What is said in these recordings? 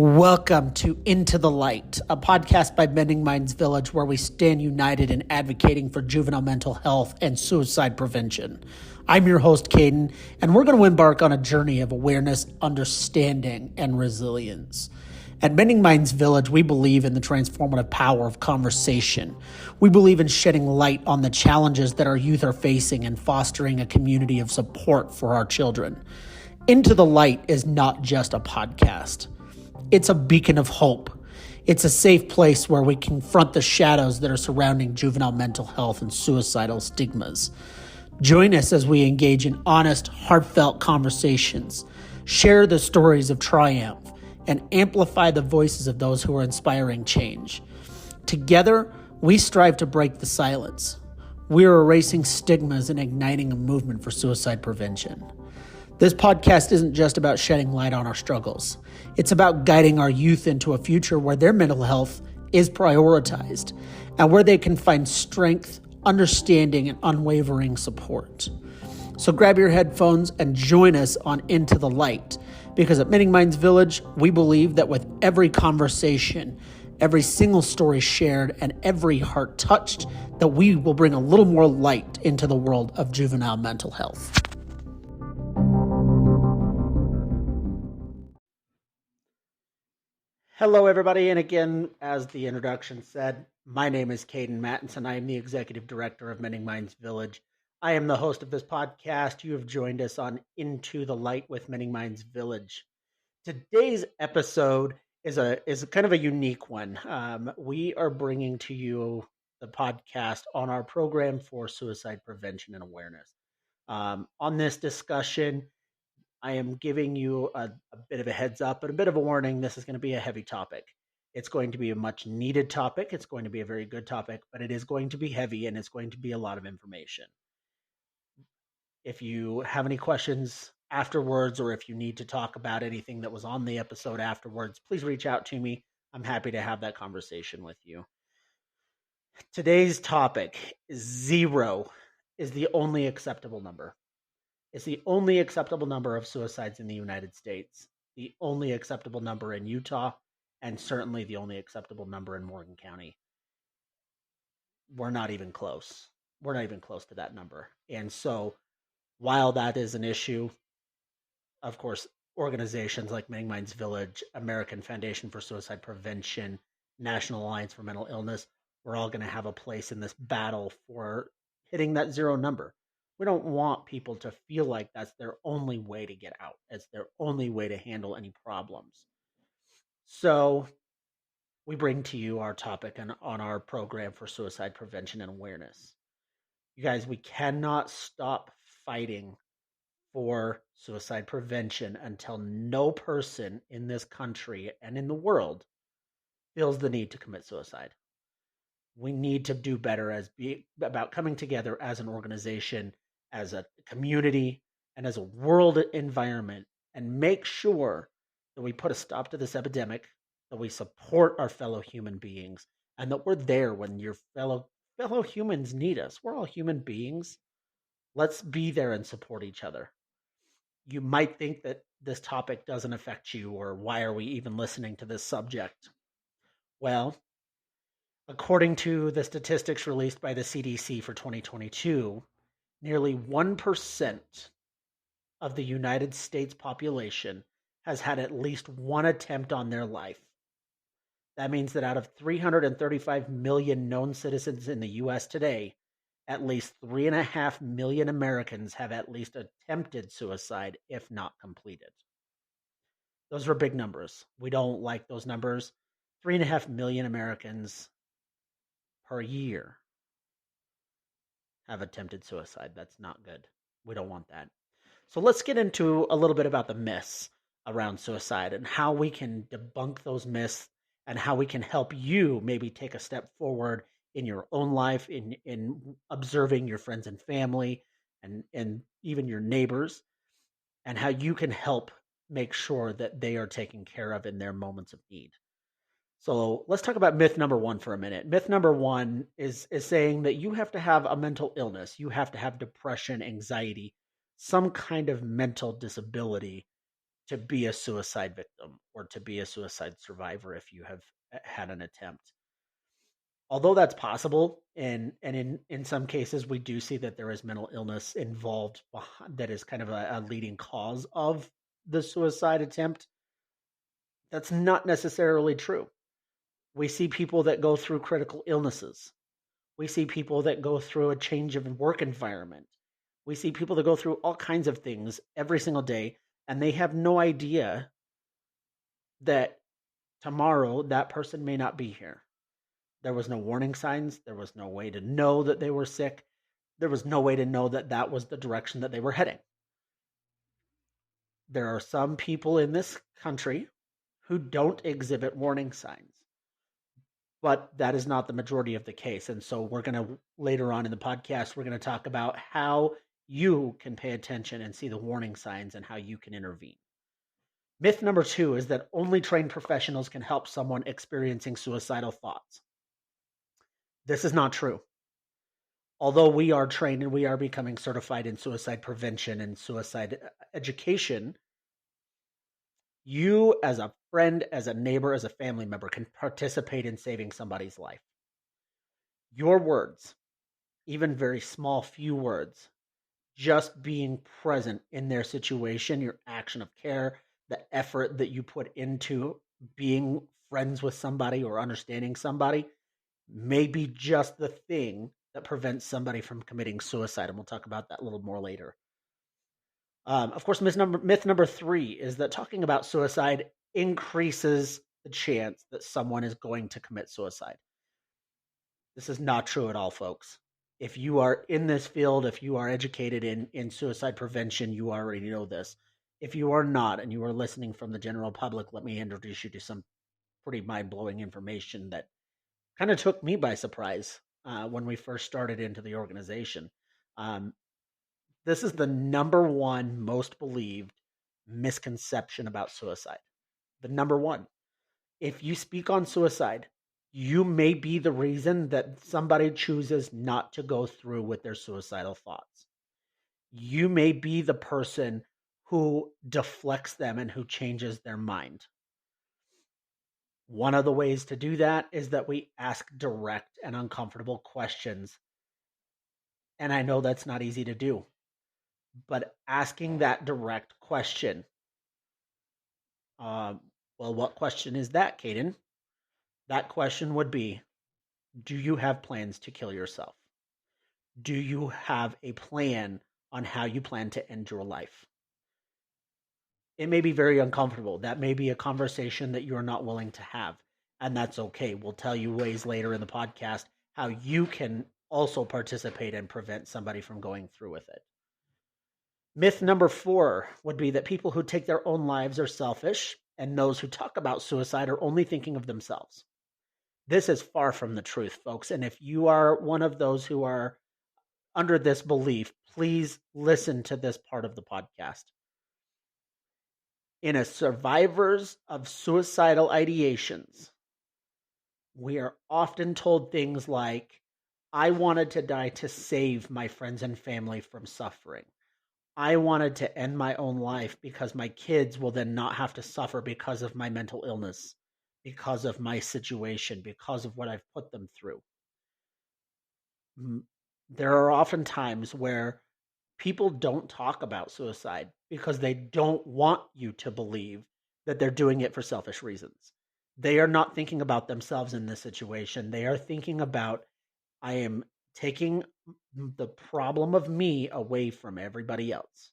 Welcome to Into the Light, a podcast by Bending Minds Village where we stand united in advocating for juvenile mental health and suicide prevention. I'm your host, Caden, and we're going to embark on a journey of awareness, understanding, and resilience. At Bending Minds Village, we believe in the transformative power of conversation. We believe in shedding light on the challenges that our youth are facing and fostering a community of support for our children. Into the Light is not just a podcast. It's a beacon of hope. It's a safe place where we confront the shadows that are surrounding juvenile mental health and suicidal stigmas. Join us as we engage in honest, heartfelt conversations, share the stories of triumph, and amplify the voices of those who are inspiring change. Together, we strive to break the silence. We are erasing stigmas and igniting a movement for suicide prevention. This podcast isn't just about shedding light on our struggles. It's about guiding our youth into a future where their mental health is prioritized and where they can find strength, understanding, and unwavering support. So grab your headphones and join us on Into the Light, because at Bending Minds Village, we believe that with every conversation, every single story shared, and every heart touched, that we will bring a little more light into the world of juvenile mental health. Hello, everybody. And again, as the introduction said, my name is Caden Mattinson. I am the Executive Director of Bending Minds Village. I am the host of this podcast. You have joined us on Into the Light with Bending Minds Village. Today's episode is kind of a unique one. We are bringing to you the podcast on our program for suicide prevention and awareness. On this discussion, I am giving you a bit of a heads up and a bit of a warning. This is going to be a heavy topic. It's going to be a much needed topic. It's going to be a very good topic, but it is going to be heavy and it's going to be a lot of information. If you have any questions afterwards, or if you need to talk about anything that was on the episode afterwards, please reach out to me. I'm happy to have that conversation with you. Today's topic is 0 is the only acceptable number. It's the only acceptable number of suicides in the United States, the only acceptable number in Utah, and certainly the only acceptable number in Morgan County. We're not even close. We're not even close to that number. And so while that is an issue, of course, organizations like Bending Minds Village, American Foundation for Suicide Prevention, National Alliance for Mental Illness, we're all going to have a place in this battle for hitting that 0 number. We don't want people to feel like that's their only way to get out. It's their only way to handle any problems. So we bring to you our topic on our program for suicide prevention and awareness. You guys, we cannot stop fighting for suicide prevention until no person in this country and in the world feels the need to commit suicide. We need to do better about coming together as an organization, as a community, and as a world environment, and make sure that we put a stop to this epidemic, that we support our fellow human beings, and that we're there when your fellow humans need us. We're all human beings. Let's be there and support each other. You might think that this topic doesn't affect you, or why are we even listening to this subject? Well, according to the statistics released by the CDC for 2022, nearly 1% of the United States population has had at least one attempt on their life. That means that out of 335 million known citizens in the U.S. today, at least 3.5 million Americans have at least attempted suicide, if not completed. Those are big numbers. We don't like those numbers. 3.5 million Americans per year have attempted suicide. That's not good. We don't want that. So let's get into a little bit about the myths around suicide and how we can debunk those myths and how we can help you maybe take a step forward in your own life, in observing your friends and family and even your neighbors, and how you can help make sure that they are taken care of in their moments of need. So let's talk about myth number 1 for a minute. Myth number 1 is saying that you have to have a mental illness. You have to have depression, anxiety, some kind of mental disability to be a suicide victim or to be a suicide survivor if you have had an attempt. Although that's possible, and in some cases we do see that there is mental illness involved that is kind of a leading cause of the suicide attempt, that's not necessarily true. We see people that go through critical illnesses. We see people that go through a change of work environment. We see people that go through all kinds of things every single day, and they have no idea that tomorrow that person may not be here. There was no warning signs. There was no way to know that they were sick. There was no way to know that that was the direction that they were heading. There are some people in this country who don't exhibit warning signs, but that is not the majority of the case. And so we're going to, later on in the podcast, we're going to talk about how you can pay attention and see the warning signs and how you can intervene. Myth number 2 is that only trained professionals can help someone experiencing suicidal thoughts. This is not true. Although we are trained and we are becoming certified in suicide prevention and suicide education, you as a friend, as a neighbor, as a family member can participate in saving somebody's life. Your words, even very small few words, just being present in their situation, your action of care, the effort that you put into being friends with somebody or understanding somebody may be just the thing that prevents somebody from committing suicide. And we'll talk about that a little more later. Of course, myth number 3 is that talking about suicide increases the chance that someone is going to commit suicide. This is not true at all, folks. If you are in this field, if you are educated in suicide prevention, you already know this. If you are not, and you are listening from the general public, let me introduce you to some pretty mind-blowing information that kind of took me by surprise when we first started into the organization. This is the number 1 most believed misconception about suicide. The number 1. If you speak on suicide, you may be the reason that somebody chooses not to go through with their suicidal thoughts. You may be the person who deflects them and who changes their mind. One of the ways to do that is that we ask direct and uncomfortable questions. And I know that's not easy to do, but asking that direct question, well, what question is that, Caden? That question would be, do you have plans to kill yourself? Do you have a plan on how you plan to end your life? It may be very uncomfortable. That may be a conversation that you're not willing to have, and that's okay. We'll tell you ways later in the podcast how you can also participate and prevent somebody from going through with it. Myth number 4 would be that people who take their own lives are selfish, and those who talk about suicide are only thinking of themselves. This is far from the truth, folks. And if you are one of those who are under this belief, please listen to this part of the podcast. In a survivors of suicidal ideations, we are often told things like, I wanted to die to save my friends and family from suffering. I wanted to end my own life because my kids will then not have to suffer because of my mental illness, because of my situation, because of what I've put them through. There are often times where people don't talk about suicide because they don't want you to believe that they're doing it for selfish reasons. They are not thinking about themselves in this situation. They are thinking about, I am taking the problem of me away from everybody else.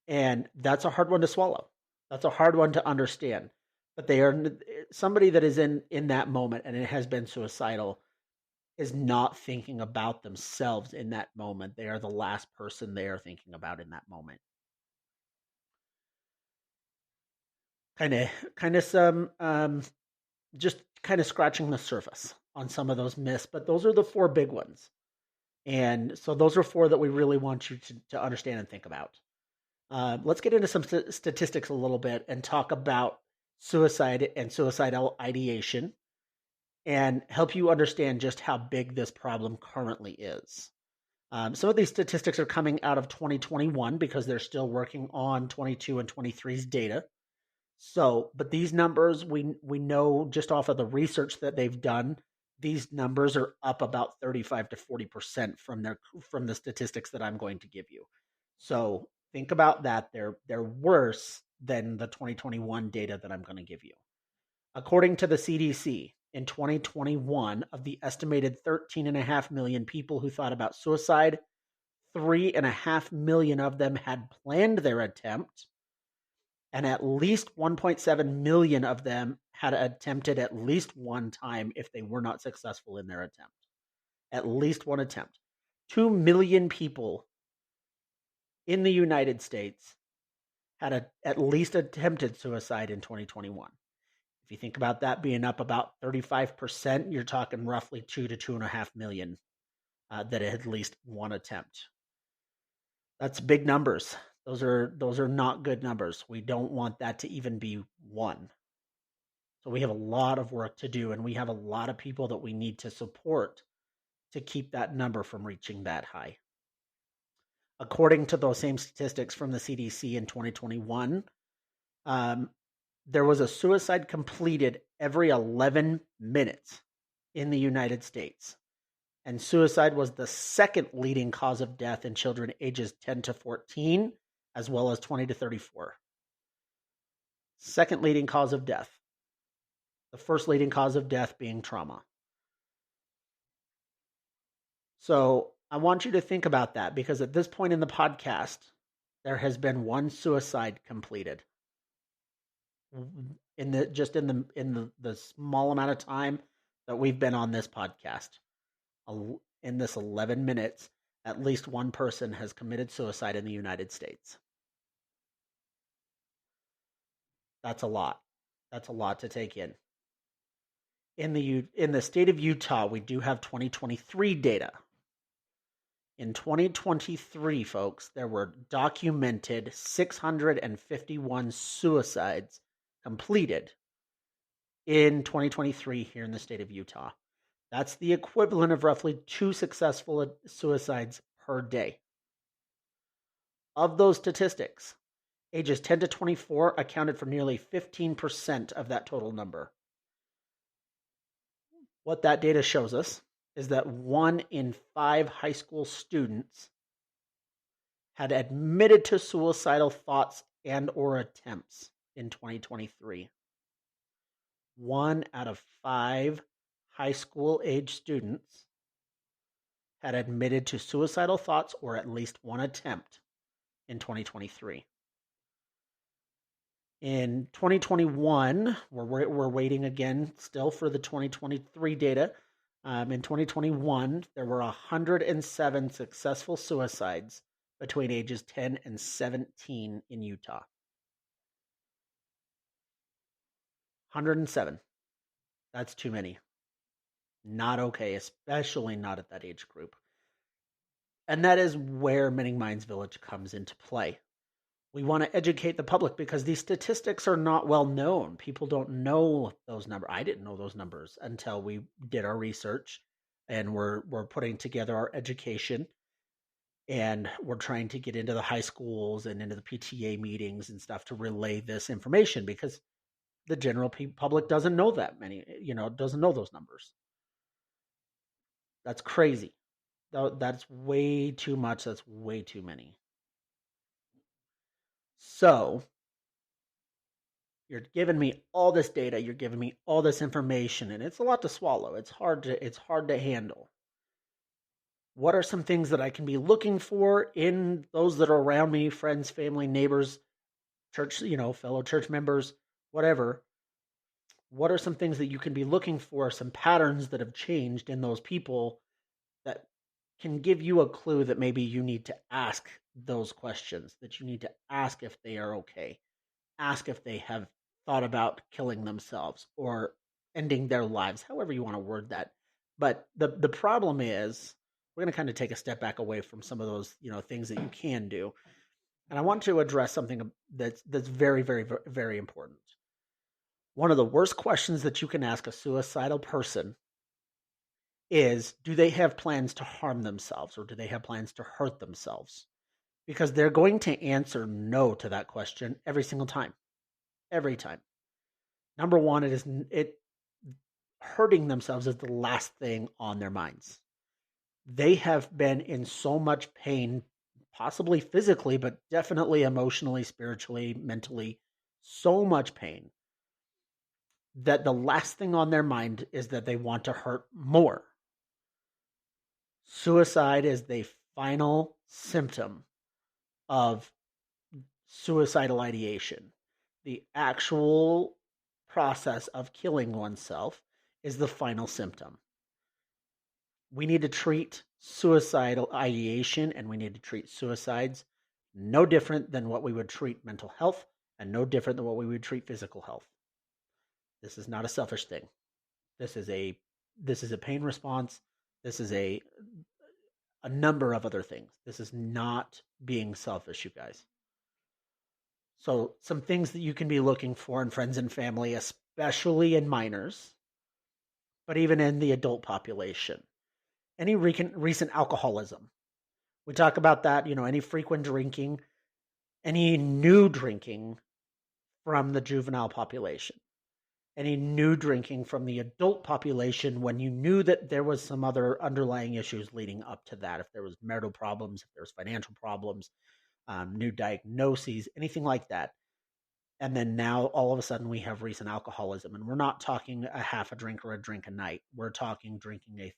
And that's a hard one to swallow. That's a hard one to understand. But they are somebody that is in that moment and it has been suicidal is not thinking about themselves in that moment. They are the last person they are thinking about in that moment. Kind of some just kind of scratching the surface on some of those myths, but those are the 4 big ones. And so those are 4 that we really want you to understand and think about. Let's get into some statistics a little bit and talk about suicide and suicidal ideation and help you understand just how big this problem currently is. Some of these statistics are coming out of 2021 because they're still working on 22 and 23's data. So, but these numbers, we know just off of the research that they've done, these numbers are up about 35 to 40% from the statistics that I'm going to give you. So think about that. They're worse than the 2021 data that I'm going to give you. According to the CDC, in 2021, of the estimated 13.5 million people who thought about suicide, 3.5 million of them had planned their attempt, and at least 1.7 million of them had attempted at least one time if they were not successful in their attempt. At least one attempt. 2 million people in the United States had at least attempted suicide in 2021. If you think about that being up about 35%, you're talking roughly 2 to 2.5 million that had at least one attempt. That's big numbers. Those are not good numbers. We don't want that to even be one. So we have a lot of work to do, and we have a lot of people that we need to support to keep that number from reaching that high. According to those same statistics from the CDC in 2021, there was a suicide completed every 11 minutes in the United States. And suicide was the second leading cause of death in children ages 10 to 14, as well as 20 to 34. Second leading cause of death. The first leading cause of death being trauma. So I want you to think about that, because at this point in the podcast, there has been one suicide completed. In the small amount of time that we've been on this podcast. In this 11 minutes, at least one person has committed suicide in the United States. That's a lot. That's a lot to take in. In the state of Utah, we do have 2023 data. In 2023, folks, there were documented 651 suicides completed in 2023 here in the state of Utah. That's the equivalent of roughly 2 successful suicides per day. Of those statistics, ages 10 to 24 accounted for nearly 15% of that total number. What that data shows us is that 1 in 5 high school students had admitted to suicidal thoughts and or attempts in 2023. 1 out of 5 high school age students had admitted to suicidal thoughts or at least one attempt in 2023. In 2021, we're waiting again still for the 2023 data. In 2021, there were 107 successful suicides between ages 10 and 17 in Utah. 107. That's too many. Not okay, especially not at that age group. And that is where Many Minds Village comes into play. We want to educate the public because these statistics are not well known. People don't know those numbers. I didn't know those numbers until we did our research, and we're putting together our education, and we're trying to get into the high schools and into the PTA meetings and stuff to relay this information, because the general public doesn't know that many, doesn't know those numbers. That's crazy. That's way too much. That's way too many. So you're giving me all this data, you're giving me all this information, and it's a lot to swallow. It's hard to handle. What are some things that I can be looking for in those that are around me, friends, family, neighbors, church, fellow church members, whatever? What are some things that you can be looking for, some patterns that have changed in those people that can give you a clue that maybe you need to ask those questions, that you need to ask if they are okay, ask if they have thought about killing themselves or ending their lives, however you want to word that. But the problem is, we're going to kind of take a step back away from some of those, things that you can do. And I want to address something that's very, very, very important. One of the worst questions that you can ask a suicidal person is, do they have plans to harm themselves or do they have plans to hurt themselves? Because they're going to answer no to that question every single time. Every time. Number one, it hurting themselves is the last thing on their minds. They have been in so much pain, possibly physically, but definitely emotionally, spiritually, mentally, so much pain that the last thing on their mind is that they want to hurt more. Suicide is the final symptom of suicidal ideation. The actual process of killing oneself is the final symptom. We need to treat suicidal ideation and we need to treat suicides no different than what we would treat mental health and no different than what we would treat physical health. This is not a selfish thing. This is a pain response. This is a number of other things. This is not being selfish, you guys. So some things that you can be looking for in friends and family, especially in minors, but even in the adult population. Any recent alcoholism. We talk about that, any frequent drinking, any new drinking from the juvenile population, any new drinking from the adult population when you knew that there was some other underlying issues leading up to that. If there was marital problems, if there was financial problems, new diagnoses, anything like that. And then now all of a sudden we have recent alcoholism. And we're not talking a half a drink or a drink a night. We're talking drinking a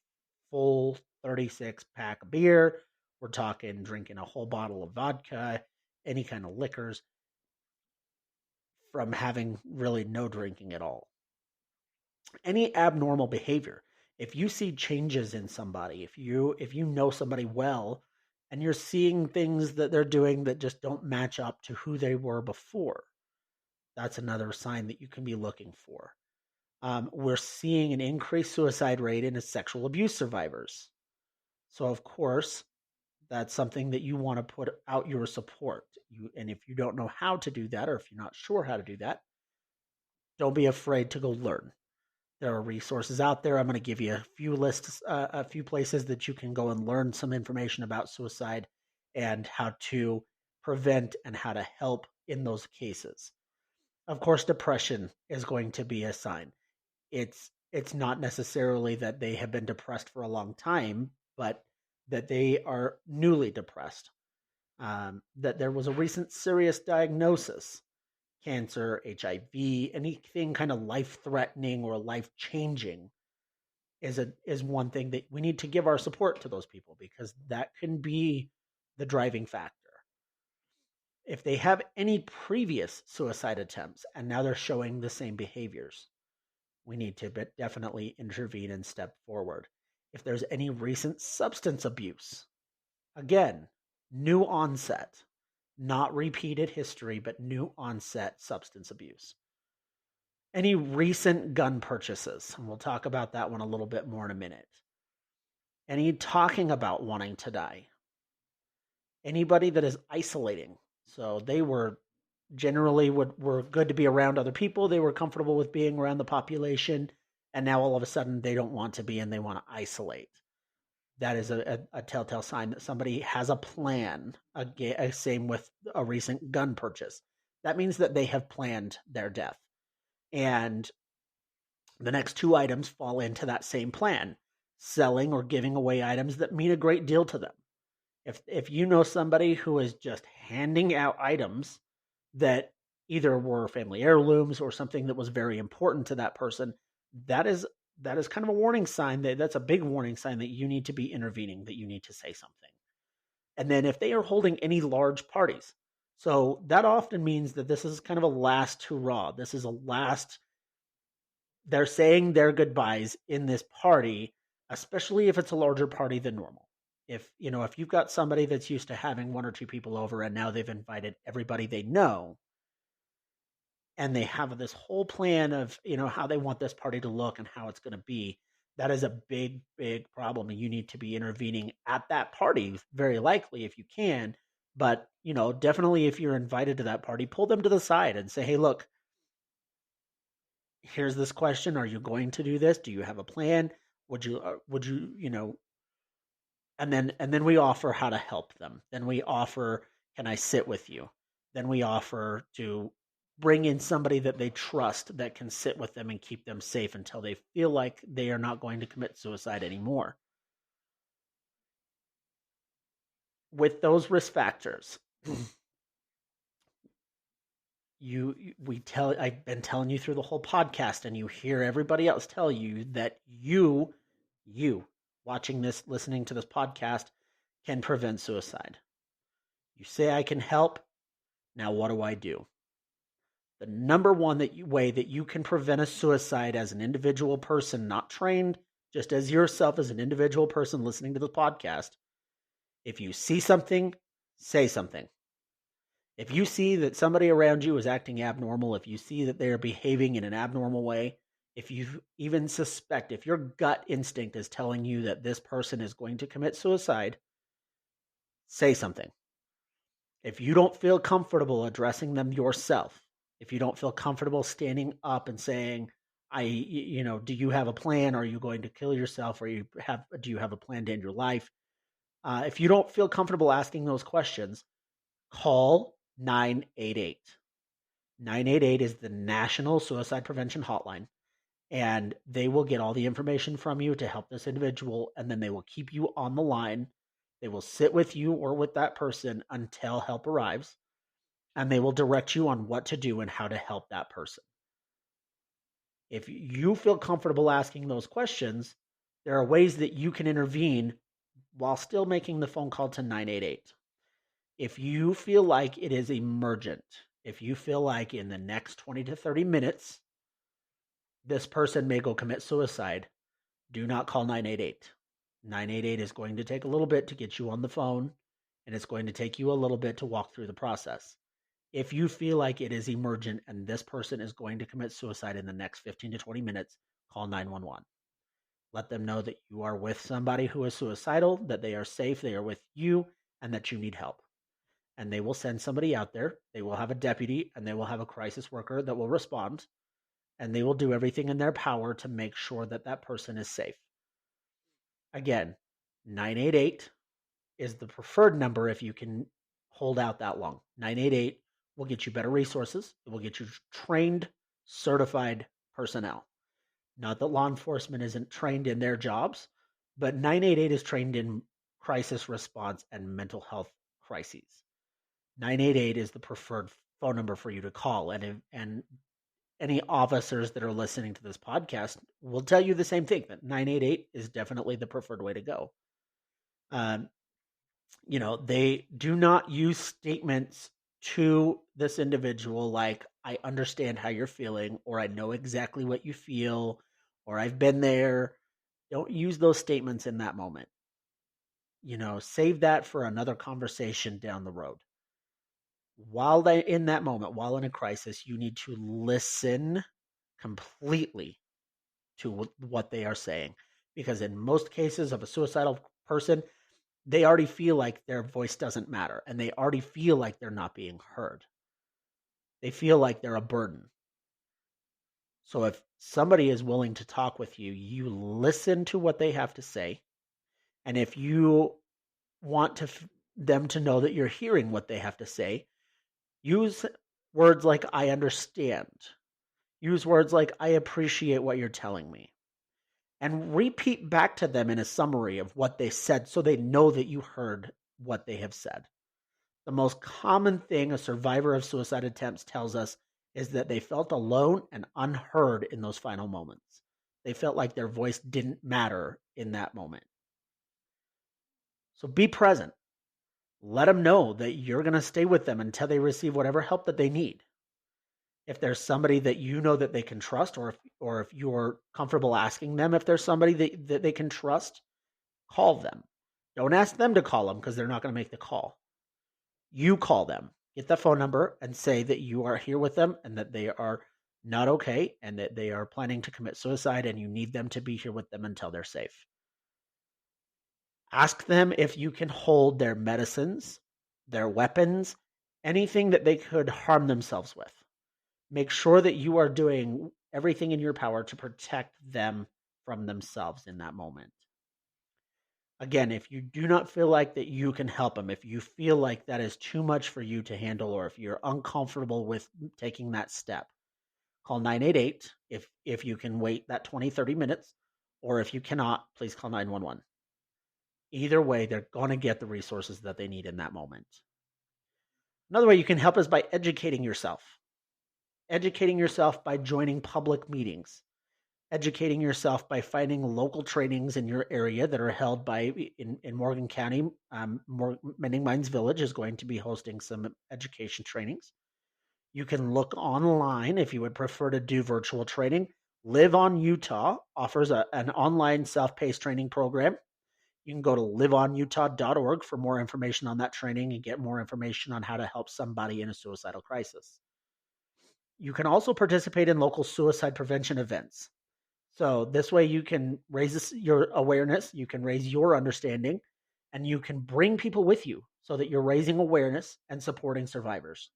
full 36 pack of beer. We're talking drinking a whole bottle of vodka, any kind of liquors, from having really no drinking at all. Any abnormal behavior. If you see changes in somebody, if you know somebody well and you're seeing things that they're doing that just don't match up to who they were before, that's another sign that you can be looking for. We're seeing an increased suicide rate in sexual abuse survivors. So, of course, that's something that you want to put out your support. And if you don't know how to do that, or if you're not sure how to do that, don't be afraid to go learn. There are resources out there. I'm going to give you a few lists, a few places that you can go and learn some information about suicide and how to prevent and how to help in those cases. Of course, depression is going to be a sign. It's not necessarily that they have been depressed for a long time, but that they are newly depressed. That there was a recent serious diagnosis, cancer, HIV, anything kind of life-threatening or life-changing is one thing that we need to give our support to those people, because that can be the driving factor. If they have any previous suicide attempts and now they're showing the same behaviors, we need to definitely intervene and step forward. If there's any recent substance abuse, again, new onset, not repeated history, but new onset substance abuse. Any recent gun purchases, and we'll talk about that one a little bit more in a minute. Any talking about wanting to die. Anybody that is isolating. So they were generally were good to be around other people. They were comfortable with being around the population. And now all of a sudden they don't want to be and they want to isolate. That is a telltale sign that somebody has a plan. Same with a recent gun purchase. That means that they have planned their death. And the next two items fall into that same plan. Selling or giving away items that mean a great deal to them. If you know somebody who is just handing out items that either were family heirlooms or something that was very important to that person, that is kind of a warning sign. That's a big warning sign that you need to be intervening, that you need to say something. And then if they are holding any large parties, so that often means that this is kind of a last hurrah. This is a last, they're saying their goodbyes in this party, especially if it's a larger party than normal. If you've got somebody that's used to having one or two people over and now they've invited everybody they know, and they have this whole plan of, how they want this party to look and how it's going to be, that is a big, big problem. And you need to be intervening at that party, very likely, if you can. But, definitely if you're invited to that party, pull them to the side and say, hey, look, here's this question. Are you going to do this? Do you have a plan? would you, and then we offer how to help them. Then we offer, can I sit with you? Then we offer to bring in somebody that they trust that can sit with them and keep them safe until they feel like they are not going to commit suicide anymore. With those risk factors, I've been telling you through the whole podcast, and you hear everybody else tell you that you watching this, listening to this podcast, can prevent suicide. You say I can help. Now what do I do? The number one way that you can prevent a suicide as an individual person, not trained, just as yourself as an individual person listening to the podcast, if you see something, say something. If you see that somebody around you is acting abnormal, if you see that they are behaving in an abnormal way, if you even suspect, if your gut instinct is telling you that this person is going to commit suicide, say something. If you don't feel comfortable addressing them yourself, if you don't feel comfortable standing up and saying, do you have a plan? Are you going to kill yourself? Or do you have a plan to end your life? If you don't feel comfortable asking those questions, call 988. 988 is the National Suicide Prevention Hotline, and they will get all the information from you to help this individual, and then they will keep you on the line. They will sit with you or with that person until help arrives, and they will direct you on what to do and how to help that person. If you feel comfortable asking those questions, there are ways that you can intervene while still making the phone call to 988. If you feel like it is emergent, if you feel like in the next 20 to 30 minutes, this person may go commit suicide, do not call 988. 988 is going to take a little bit to get you on the phone, and it's going to take you a little bit to walk through the process. If you feel like it is emergent and this person is going to commit suicide in the next 15 to 20 minutes, call 911. Let them know that you are with somebody who is suicidal, that they are safe, they are with you, and that you need help. And they will send somebody out there. They will have a deputy, and they will have a crisis worker that will respond, and they will do everything in their power to make sure that that person is safe. Again, 988 is the preferred number if you can hold out that long. 988 will get you better resources. It will get you trained, certified personnel. Not that law enforcement isn't trained in their jobs, but 988 is trained in crisis response and mental health crises. 988 is the preferred phone number for you to call. And any officers that are listening to this podcast will tell you the same thing, that 988 is definitely the preferred way to go. They do not use statements to this individual like, I understand how you're feeling, or I know exactly what you feel, or I've been there. Don't use those statements in that moment. Save that for another conversation down the road. While in that moment, while in a crisis, you need to listen completely to what they are saying. Because in most cases of a suicidal person, they already feel like their voice doesn't matter, and they already feel like they're not being heard. They feel like they're a burden. So if somebody is willing to talk with you, you listen to what they have to say. And if you want them to know that you're hearing what they have to say, use words like, I understand. Use words like, I appreciate what you're telling me. And repeat back to them in a summary of what they said so they know that you heard what they have said. The most common thing a survivor of suicide attempts tells us is that they felt alone and unheard in those final moments. They felt like their voice didn't matter in that moment. So be present. Let them know that you're going to stay with them until they receive whatever help that they need. If there's somebody that you know that they can trust, or if you're comfortable asking them if there's somebody that they can trust, call them. Don't ask them to call them because they're not going to make the call. You call them, get the phone number, and say that you are here with them and that they are not okay and that they are planning to commit suicide and you need them to be here with them until they're safe. Ask them if you can hold their medicines, their weapons, anything that they could harm themselves with. Make sure that you are doing everything in your power to protect them from themselves in that moment. Again, if you do not feel like that you can help them, if you feel like that is too much for you to handle, or if you're uncomfortable with taking that step, call 988 if you can wait that 20-30 minutes, or if you cannot, please call 911. Either way, they're going to get the resources that they need in that moment. Another way you can help is by educating yourself. Educating yourself by joining public meetings. Educating yourself by finding local trainings in your area that are held by, in Morgan County, Mending Minds Village is going to be hosting some education trainings. You can look online if you would prefer to do virtual training. Live on Utah offers an online self-paced training program. You can go to liveonutah.org for more information on that training and get more information on how to help somebody in a suicidal crisis. You can also participate in local suicide prevention events. So this way you can raise your awareness, you can raise your understanding, and you can bring people with you so that you're raising awareness and supporting survivors.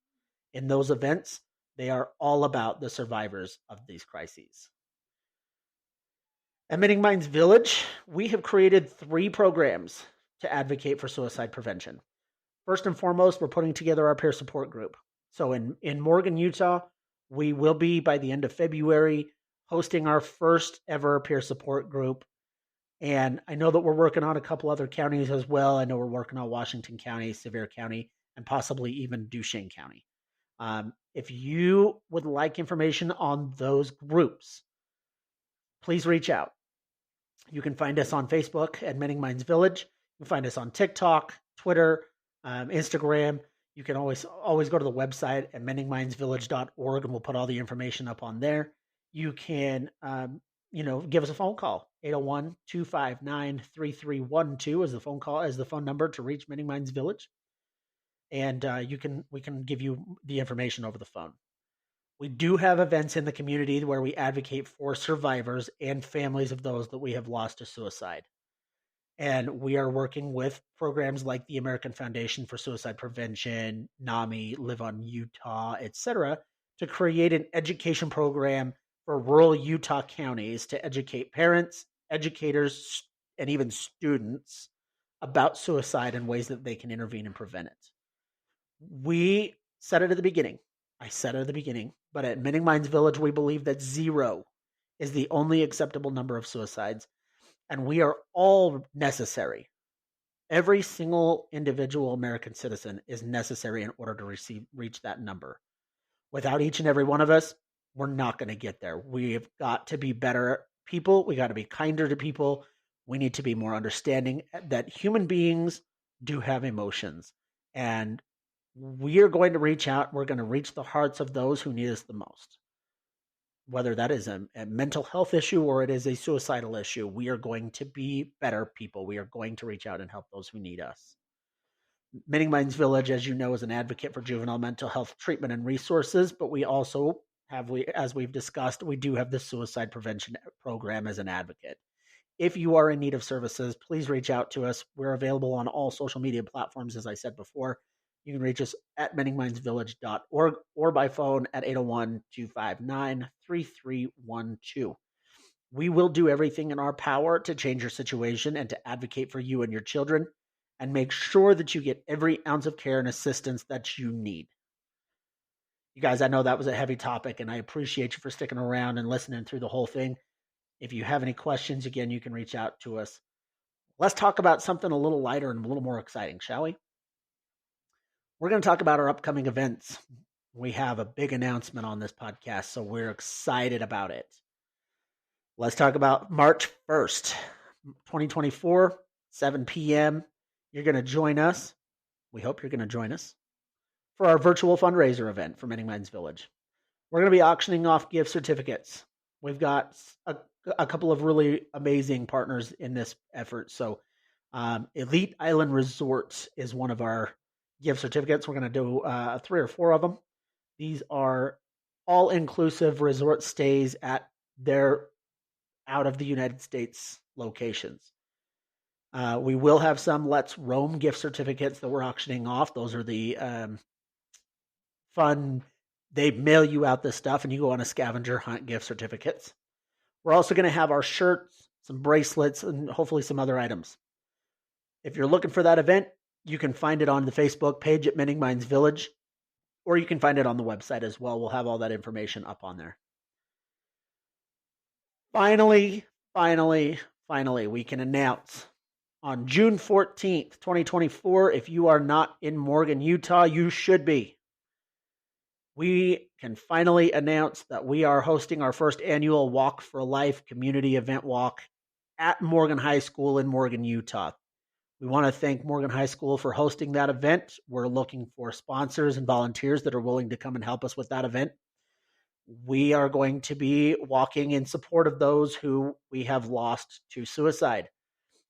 In those events, they are all about the survivors of these crises. At Mending Minds Village, we have created 3 programs to advocate for suicide prevention. First and foremost, we're putting together our peer support group. So in Morgan, Utah, we will be, by the end of February, hosting our first ever peer support group. And I know that we're working on a couple other counties as well. I know we're working on Washington County, Sevier County, and possibly even Duchesne County. If you would like information on those groups, please reach out. You can find us on Facebook at Mending Minds Village. You can find us on TikTok, Twitter, Instagram. You can always go to the website at mendingmindsvillage.org, and we'll put all the information up on there. You can give us a phone call. 801-259-3312 is the phone number to reach Mending Minds Village. And we can give you the information over the phone. We do have events in the community where we advocate for survivors and families of those that we have lost to suicide. And we are working with programs like the American Foundation for Suicide Prevention, NAMI, Live on Utah, etc., to create an education program for rural Utah counties to educate parents, educators, and even students about suicide and ways that they can intervene and prevent it. We said it at the beginning. I said it at the beginning, but at Mending Minds Village, we believe that 0 is the only acceptable number of suicides, and we are all necessary. Every single individual American citizen is necessary in order to reach that number. Without each and every one of us, we're not going to get there. We've got to be better people. We got to be kinder to people. We need to be more understanding that human beings do have emotions, and we are going to reach out. We're going to reach the hearts of those who need us the most. Whether that is a mental health issue or it is a suicidal issue, we are going to be better people. We are going to reach out and help those who need us. Mending Minds Village, as you know, is an advocate for juvenile mental health treatment and resources, but we also have, as we've discussed, we do have the suicide prevention program as an advocate. If you are in need of services, please reach out to us. We're available on all social media platforms, as I said before. You can reach us at mendingmindsvillage.org or by phone at 801-259-3312. We will do everything in our power to change your situation and to advocate for you and your children and make sure that you get every ounce of care and assistance that you need. You guys, I know that was a heavy topic, and I appreciate you for sticking around and listening through the whole thing. If you have any questions, again, you can reach out to us. Let's talk about something a little lighter and a little more exciting, shall we? We're going to talk about our upcoming events. We have a big announcement on this podcast, so we're excited about it. Let's talk about March 1st, 2024, 7 p.m. You're going to join us. We hope you're going to join us for our virtual fundraiser event for Mending Minds Village. We're going to be auctioning off gift certificates. We've got a couple of really amazing partners in this effort. So Elite Island Resorts is one of our gift certificates. We're going to do 3 or 4 of them. These are all-inclusive resort stays at their out of the United States locations. We will have some Let's Roam gift certificates that we're auctioning off. Those are the fun, they mail you out this stuff and you go on a scavenger hunt gift certificates. We're also going to have our shirts, some bracelets, and hopefully some other items. If you're looking for that event, you can find it on the Facebook page at Mending Minds Village, or you can find it on the website as well. We'll have all that information up on there. Finally, we can announce on June 14th, 2024, if you are not in Morgan, Utah, you should be. We can finally announce that we are hosting our first annual Walk for Life community event walk at Morgan High School in Morgan, Utah. We want to thank Morgan High School for hosting that event. We're looking for sponsors and volunteers that are willing to come and help us with that event. We are going to be walking in support of those who we have lost to suicide.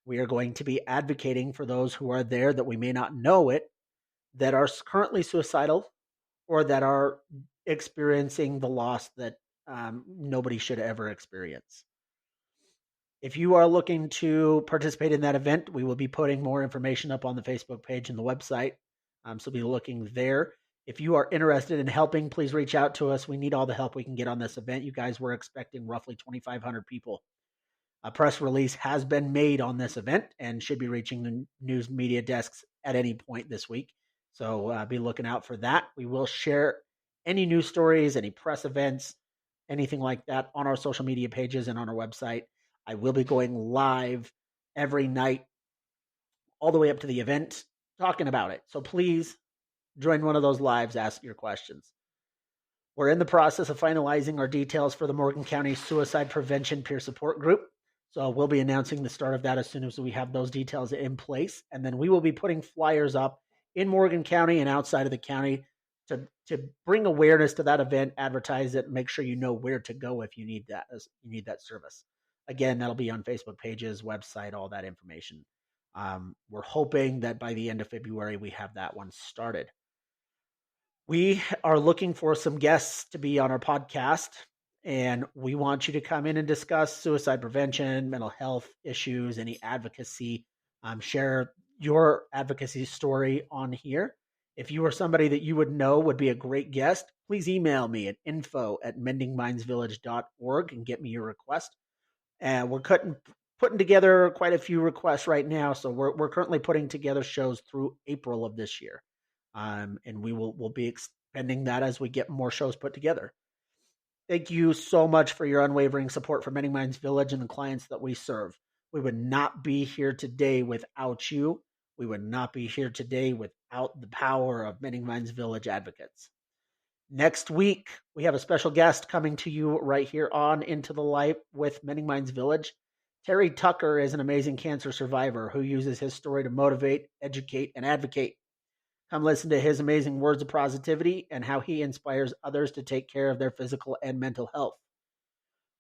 We are going to be advocating for those who are there that we may not know it, that are currently suicidal, or that are experiencing the loss that nobody should ever experience. If you are looking to participate in that event, we will be putting more information up on the Facebook page and the website. So be looking there. If you are interested in helping, please reach out to us. We need all the help we can get on this event. You guys were expecting roughly 2,500 people. A press release has been made on this event and should be reaching the news media desks at any point this week. So be looking out for that. We will share any news stories, any press events, anything like that on our social media pages and on our website. I will be going live every night all the way up to the event talking about it. So please join one of those lives, ask your questions. We're in the process of finalizing our details for the Morgan County Suicide Prevention Peer Support Group. So we'll be announcing the start of that as soon as we have those details in place. And then we will be putting flyers up in Morgan County and outside of the county to bring awareness to that event, advertise it, make sure you know where to go if you need that service. Again, that'll be on Facebook pages, website, all that information. We're hoping that by the end of February, we have that one started. We are looking for some guests to be on our podcast, and we want you to come in and discuss suicide prevention, mental health issues, any advocacy. Share your advocacy story on here. If you are somebody that you would know would be a great guest, please email me at info@mendingmindsvillage.org and get me your request. And we're putting together quite a few requests right now, so we're currently putting together shows through April of this year. And we'll be expanding that as we get more shows put together. Thank you so much for your unwavering support for Mending Minds Village and the clients that we serve. We would not be here today without you. We would not be here today without the power of Mending Minds Village advocates. Next week, we have a special guest coming to you right here on Into the Light with Mending Minds Village. Terry Tucker is an amazing cancer survivor who uses his story to motivate, educate, and advocate. Come listen to his amazing words of positivity and how he inspires others to take care of their physical and mental health.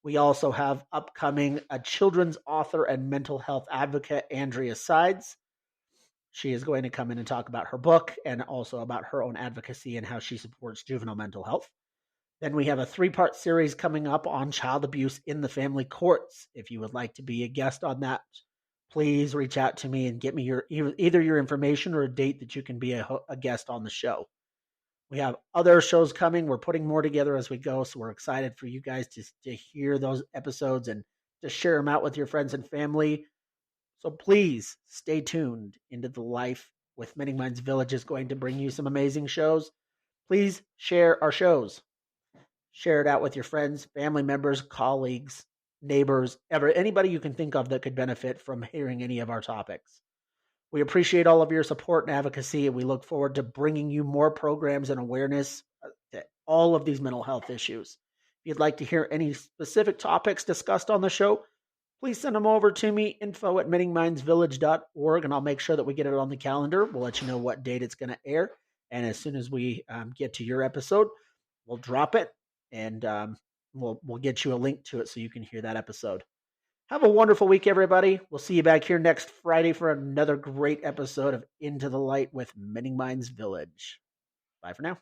We also have upcoming a children's author and mental health advocate, Andrea Sides. She is going to come in and talk about her book and also about her own advocacy and how she supports juvenile mental health. Then we have a 3-part series coming up on child abuse in the family courts. If you would like to be a guest on that, please reach out to me and get me either your information or a date that you can be a guest on the show. We have other shows coming. We're putting more together as we go, so we're excited for you guys to hear those episodes and to share them out with your friends and family. So please stay tuned. Into the Life with Mending Minds Village is going to bring you some amazing shows. Please share our shows. Share it out with your friends, family members, colleagues, neighbors, anybody you can think of that could benefit from hearing any of our topics. We appreciate all of your support and advocacy, and we look forward to bringing you more programs and awareness to all of these mental health issues. If you'd like to hear any specific topics discussed on the show, please send them over to me, info@mendingmindsvillage.org, and I'll make sure that we get it on the calendar. We'll let you know what date it's going to air, and as soon as we get to your episode, we'll drop it, and we'll get you a link to it so you can hear that episode. Have a wonderful week, everybody. We'll see you back here next Friday for another great episode of Into the Light with Mending Minds Village. Bye for now.